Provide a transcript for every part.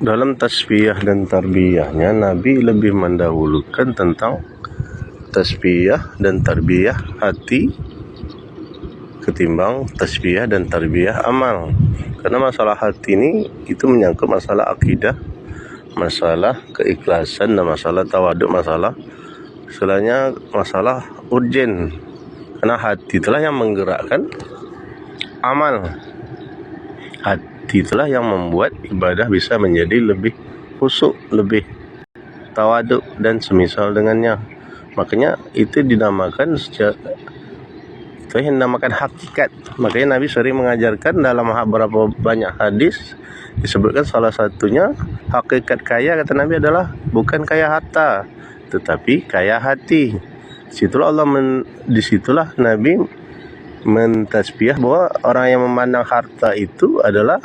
Dalam tasbiyah dan tarbiyahnya, Nabi lebih mendahulukan tentang tasbiyah dan tarbiyah hati ketimbang tasbiyah dan tarbiyah amal. Karena masalah hati ini itu menyangkut masalah akidah, masalah keikhlasan, dan masalah tawaduk, masalah istilahnya masalah urgen. Karena hati itulah yang menggerakkan amal. Hati itulah yang membuat ibadah bisa menjadi lebih khusyuk, lebih tawaduk dan semisal dengannya. Makanya itu dinamakan itu yang dinamakan hakikat. Makanya Nabi sering mengajarkan dalam beberapa banyak hadis disebutkan salah satunya hakikat kaya, kata Nabi, adalah bukan kaya harta tetapi kaya hati. Disitulah Nabi mentasbih bahwa orang yang memandang harta itu adalah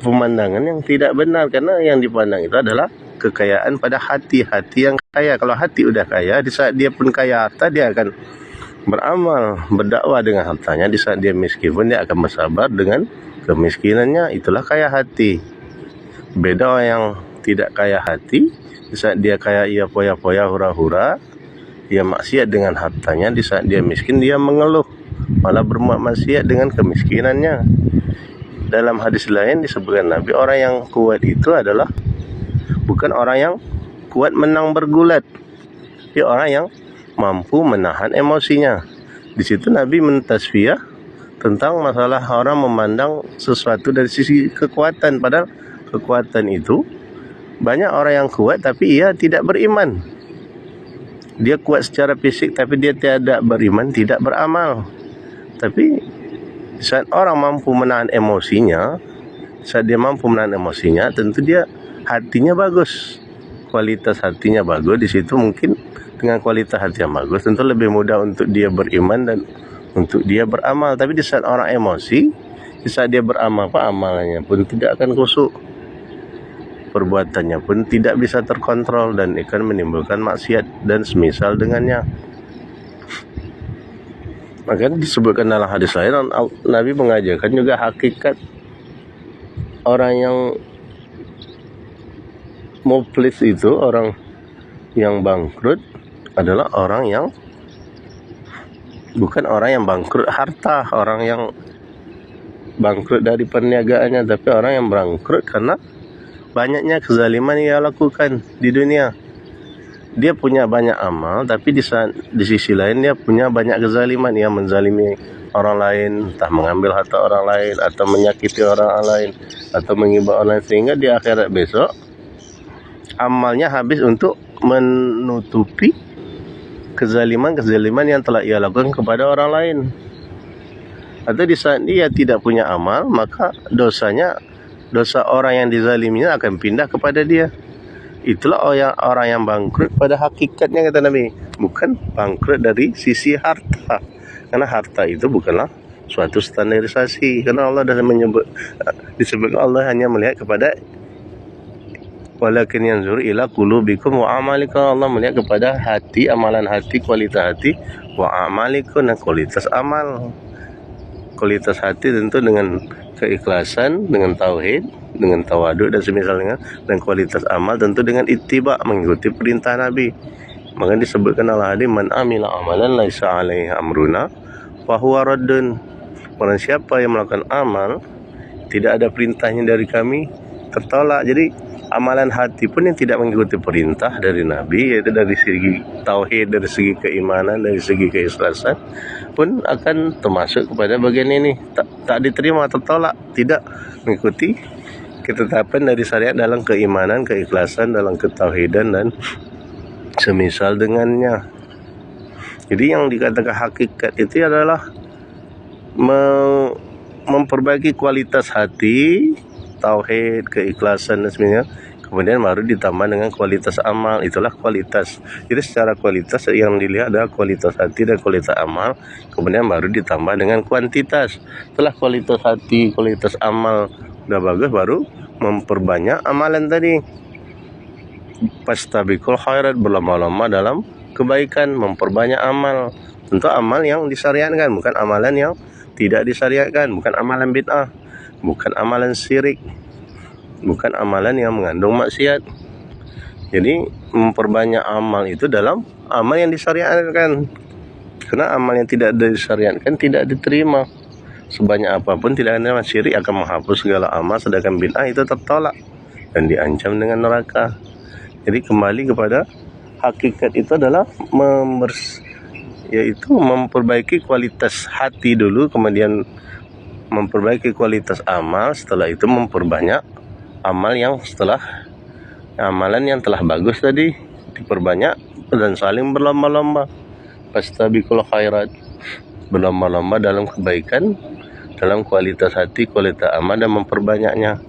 pemandangan yang tidak benar, karena yang dipandang itu adalah kekayaan pada hati yang kaya. Kalau hati udah kaya, di saat dia pun kaya harta, dia akan beramal, berdakwah dengan hartanya. Di saat dia miskin pun dia akan bersabar dengan kemiskinannya. Itulah kaya hati. Beda orang yang tidak kaya hati, di saat dia kaya ia poya-poya, hura-hura, dia maksiat dengan hartanya. Di saat dia miskin, dia mengeluh, malah bermaksiat dengan kemiskinannya. Dalam hadis lain disebutkan Nabi, orang yang kuat itu adalah bukan orang yang kuat menang bergulat, dia orang yang mampu menahan emosinya. Di situ Nabi mentasfiyah tentang masalah orang memandang sesuatu dari sisi kekuatan, padahal kekuatan itu banyak orang yang kuat tapi ia tidak beriman. Dia kuat secara fisik tapi dia tidak beriman, tidak beramal. Tapi saat orang mampu menahan emosinya, tentu dia hatinya bagus, kualitas hatinya bagus. Di situ mungkin dengan kualitas hati yang bagus tentu lebih mudah untuk dia beriman dan untuk dia beramal. Tapi di saat orang emosi, di saat dia beramal, amalannya pun tidak akan khusyuk, perbuatannya pun tidak bisa terkontrol dan akan menimbulkan maksiat dan semisal dengannya. Maka disebutkan dalam hadis lain, Nabi mengajarkan juga hakikat orang yang muflis itu, orang yang bangkrut, adalah orang yang bukan orang yang bangkrut harta, orang yang bangkrut dari perniagaannya, tapi orang yang bangkrut karena banyaknya kezaliman yang dia lakukan di dunia. Dia punya banyak amal, tapi di sisi lain dia punya banyak kezaliman. Ia menzalimi orang lain, entah mengambil harta orang lain, atau menyakiti orang lain, atau menghina orang lain, sehingga di akhirat besok amalnya habis untuk menutupi kezaliman yang telah ia lakukan kepada orang lain. Atau di saat dia tidak punya amal, maka dosa orang yang dizaliminya akan pindah kepada dia. Itulah orang yang bangkrut pada hakikatnya, kata Nabi, bukan bangkrut dari sisi harta. Karena harta itu bukanlah suatu standarisasi. Karena Allah dah disebutkan Allah hanya melihat kepada walakin yanzur ila qulubikum wa amalikum. Allah melihat kepada hati, amalan hati, kualitas hati, wa amalikum, dan kualitas amal. Kualitas hati tentu dengan keikhlasan, dengan tauhid, dengan tawaduk dan semisalnya, dan kualitas amal tentu dengan ittiba, mengikuti perintah Nabi. Maka disebutkan dalam hadis, man amila amalan laisa alaihi amruna fa huwa raddun. Barang siapa yang melakukan amal tidak ada perintahnya dari kami, tertolak. Jadi amalan hati pun yang tidak mengikuti perintah dari Nabi, yaitu dari segi tauhid, dari segi keimanan, dari segi keikhlasan, pun akan termasuk kepada bagian ini, tak diterima, tertolak, tidak mengikuti ketetapan dari syariat dalam keimanan, keikhlasan, dalam ketauhidan dan semisal dengannya. Jadi yang dikatakan hakikat itu adalah memperbaiki kualitas hati, tauhid, keikhlasan dan sebagainya, kemudian baru ditambah dengan kualitas amal. Itulah kualitas. Jadi secara kualitas yang dilihat adalah kualitas hati dan kualitas amal, kemudian baru ditambah dengan kuantitas. Setelah kualitas hati, kualitas amal udah bagus, baru memperbanyak amalan tadi. Fastabiqul khairat, berlama-lama dalam kebaikan, memperbanyak amal. Tentu amal yang disyariatkan, bukan amalan yang tidak disyariatkan, bukan amalan bid'ah, bukan amalan syirik, bukan amalan yang mengandung maksiat. Jadi memperbanyak amal itu dalam amal yang disyariatkan. Karena amal yang tidak disyariatkan tidak diterima. Sebanyak apapun tidak ada syirik akan menghapus segala amal, sedangkan bid'ah itu tertolak dan diancam dengan neraka. Jadi kembali kepada hakikat itu adalah yaitu memperbaiki kualitas hati dulu, kemudian memperbaiki kualitas amal, setelah itu memperbanyak amal yang setelah amalan yang telah bagus tadi diperbanyak dan saling berlomba-lomba. Fastabiqul khairat, berlomba-lomba dalam kebaikan, dalam kualitas hati, kualitas amal, dan memperbanyaknya.